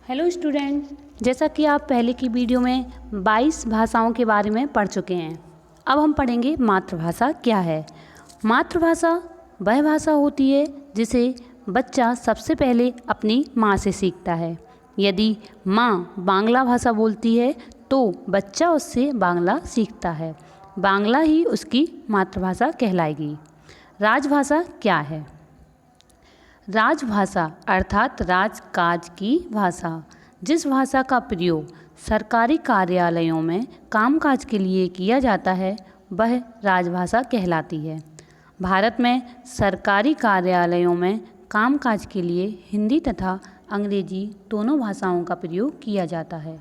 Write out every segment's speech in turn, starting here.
Hello student, जैसा कि आप पहले की वीडियो में 22 भाषाओं के बारे में पढ़ चुके हैं। अब हम पढ़ेंगे मातृभाषा क्या है। मातृभाषा वह भाषा होती है जिसे बच्चा सबसे पहले अपनी माँ से सीखता है। यदि माँ बांग्ला भाषा बोलती है तो बच्चा उससे बांग्ला सीखता है। बांग्ला ही उसकी मातृभाषा कहलाएगी। राजभाषा क्या है? राजभाषा अर्थात राजकाज की भाषा, जिस भाषा का प्रयोग सरकारी कार्यालयों में कामकाज के लिए किया जाता है, वह राजभाषा कहलाती है। भारत में सरकारी कार्यालयों में कामकाज के लिए हिंदी तथा अंग्रेजी दोनों भाषाओं का प्रयोग किया जाता है।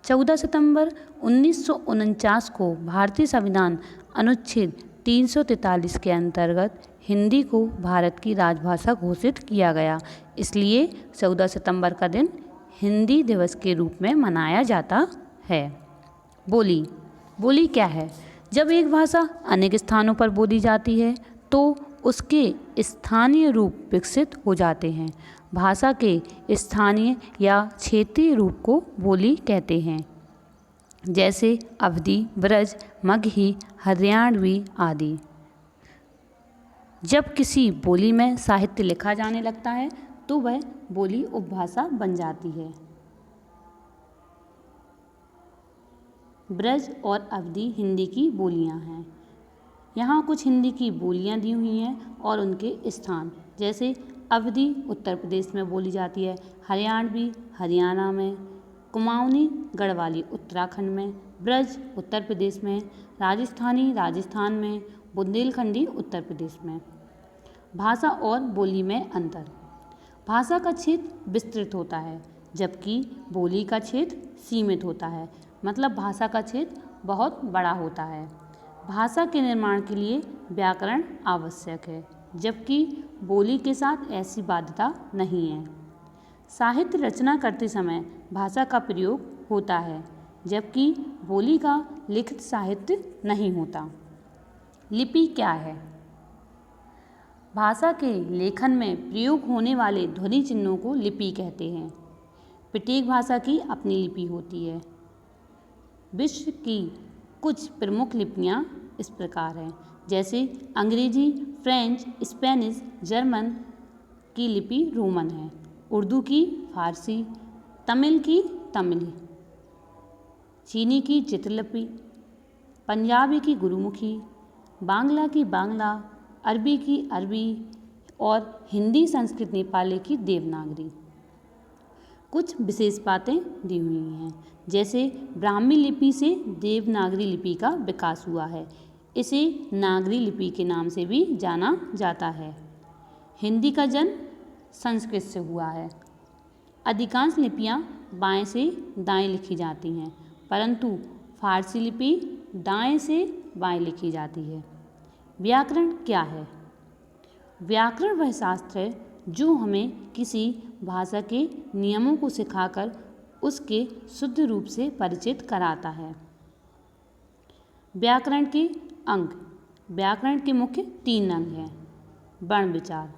14 सितंबर 1949 को भारतीय संविधान अनुच्छेद 343 के अंतर्गत हिंदी को भारत की राजभाषा घोषित किया गया। इसलिए 14 सितंबर का दिन हिंदी दिवस के रूप में मनाया जाता है। बोली क्या है? जब एक भाषा अनेक स्थानों पर बोली जाती है तो उसके स्थानीय रूप विकसित हो जाते हैं। भाषा के स्थानीय या क्षेत्रीय रूप को बोली कहते हैं, जैसे अवधी, ब्रज, मगही, हरियाणवी आदि। जब किसी बोली में साहित्य लिखा जाने लगता है तो वह बोली उपभाषा बन जाती है। ब्रज और अवधी हिंदी की बोलियां हैं। यहाँ कुछ हिंदी की बोलियां दी हुई हैं और उनके स्थान, जैसे अवधी उत्तर प्रदेश में बोली जाती है, हरियाणवी हरियाणा में, कुमाऊनी गढ़वाली उत्तराखंड में, ब्रज उत्तर प्रदेश में, राजस्थानी राजस्थान में, बुंदेलखंडी उत्तर प्रदेश में। भाषा और बोली में अंतर। भाषा का क्षेत्र विस्तृत होता है जबकि बोली का क्षेत्र सीमित होता है, मतलब भाषा का क्षेत्र बहुत बड़ा होता है। भाषा के निर्माण के लिए व्याकरण आवश्यक है, जबकि बोली के साथ ऐसी बाध्यता नहीं है। साहित्य रचना करते समय भाषा का प्रयोग होता है, जबकि बोली का लिखित साहित्य नहीं होता। लिपि क्या है? भाषा के लेखन में प्रयोग होने वाले ध्वनि चिन्हों को लिपि कहते हैं। प्रत्येक भाषा की अपनी लिपि होती है। विश्व की कुछ प्रमुख लिपियाँ इस प्रकार हैं, जैसे अंग्रेजी, फ्रेंच, स्पेनिश, जर्मन की लिपि रोमन है, उर्दू की फारसी, तमिल की तमिल, चीनी की चित्रलिपि, पंजाबी की गुरुमुखी, बांग्ला की बांग्ला, अरबी की अरबी और हिंदी, संस्कृत, नेपाली की देवनागरी। कुछ विशेष बातें दी हुई हैं, जैसे ब्राह्मी लिपि से देवनागरी लिपि का विकास हुआ है। इसे नागरी लिपि के नाम से भी जाना जाता है। हिंदी का जन्म संस्कृत से हुआ है। अधिकांश लिपियां बाएं से दाएं लिखी जाती हैं, परंतु फारसी लिपि दाएं से बाएं लिखी जाती है। व्याकरण क्या है? व्याकरण वह शास्त्र है जो हमें किसी भाषा के नियमों को सिखाकर उसके शुद्ध रूप से परिचित कराता है। व्याकरण के अंग। व्याकरण के मुख्य 3 अंग हैं। वर्ण विचार।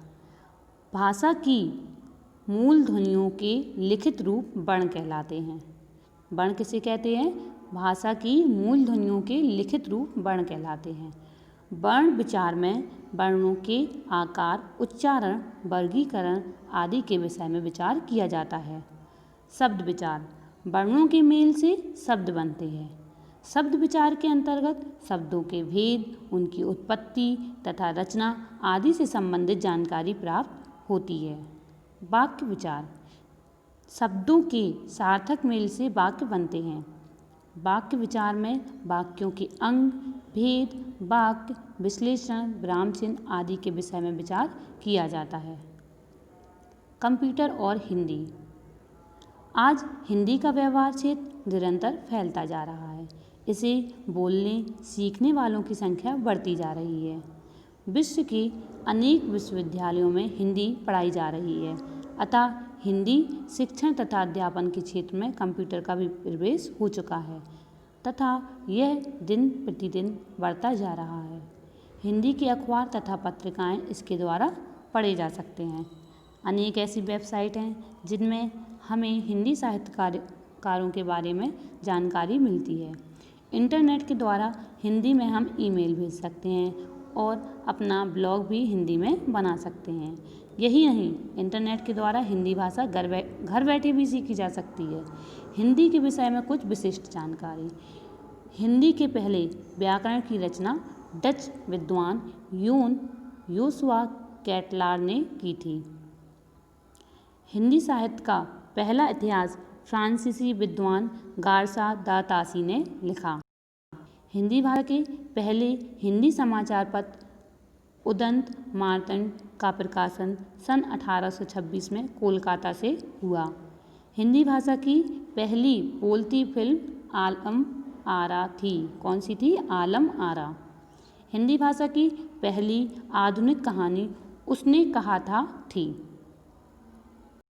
भाषा की मूल ध्वनियों के लिखित रूप वर्ण कहलाते हैं। वर्ण किसे कहते हैं? भाषा की मूल ध्वनियों के लिखित रूप वर्ण कहलाते हैं। वर्ण विचार में वर्णों के आकार, उच्चारण, वर्गीकरण आदि के विषय में विचार किया जाता है। शब्द विचार। वर्णों के मेल से शब्द बनते हैं। शब्द विचार के अंतर्गत शब्दों के भेद, उनकी उत्पत्ति तथा रचना आदि से संबंधित जानकारी प्राप्त होती है। वाक्य विचार। शब्दों के सार्थक मेल से वाक्य बनते हैं। वाक्य विचार में वाक्यों के अंग, भेद, वाक्य विश्लेषण, विराम चिन्ह आदि के विषय में विचार किया जाता है। कंप्यूटर और हिंदी। आज हिंदी का व्यवहार क्षेत्र निरंतर फैलता जा रहा है। इसे बोलने सीखने वालों की संख्या बढ़ती जा रही है। विश्व के अनेक विश्वविद्यालयों में हिंदी पढ़ाई जा रही है, अतः हिंदी शिक्षण तथा अध्यापन के क्षेत्र में कंप्यूटर का भी प्रवेश हो चुका है तथा यह दिन प्रतिदिन बढ़ता जा रहा है। हिंदी के अखबार तथा पत्रिकाएं इसके द्वारा पढ़े जा सकते हैं। अनेक ऐसी वेबसाइट हैं जिनमें हमें हिंदी साहित्यकारों के बारे में जानकारी मिलती है। इंटरनेट के द्वारा हिंदी में हम ईमेल भेज सकते हैं और अपना ब्लॉग भी हिंदी में बना सकते हैं। यही नहीं, इंटरनेट के द्वारा हिंदी भाषा घर बैठे भी सीखी जा सकती है। हिंदी के विषय में कुछ विशिष्ट जानकारी। हिंदी के पहले व्याकरण की रचना डच विद्वान योन योशुआ कैटलार ने की थी। हिंदी साहित्य का पहला इतिहास फ्रांसीसी विद्वान गारसा दा तासी ने लिखा। हिंदी भाषा के पहले हिंदी समाचार पत्र उदंत मार्तंड का प्रकाशन सन 1826 में कोलकाता से हुआ। हिंदी भाषा की पहली बोलती फिल्म आलम आरा थी। कौन सी थी? आलम आरा। हिंदी भाषा की पहली आधुनिक कहानी उसने कहा था थी।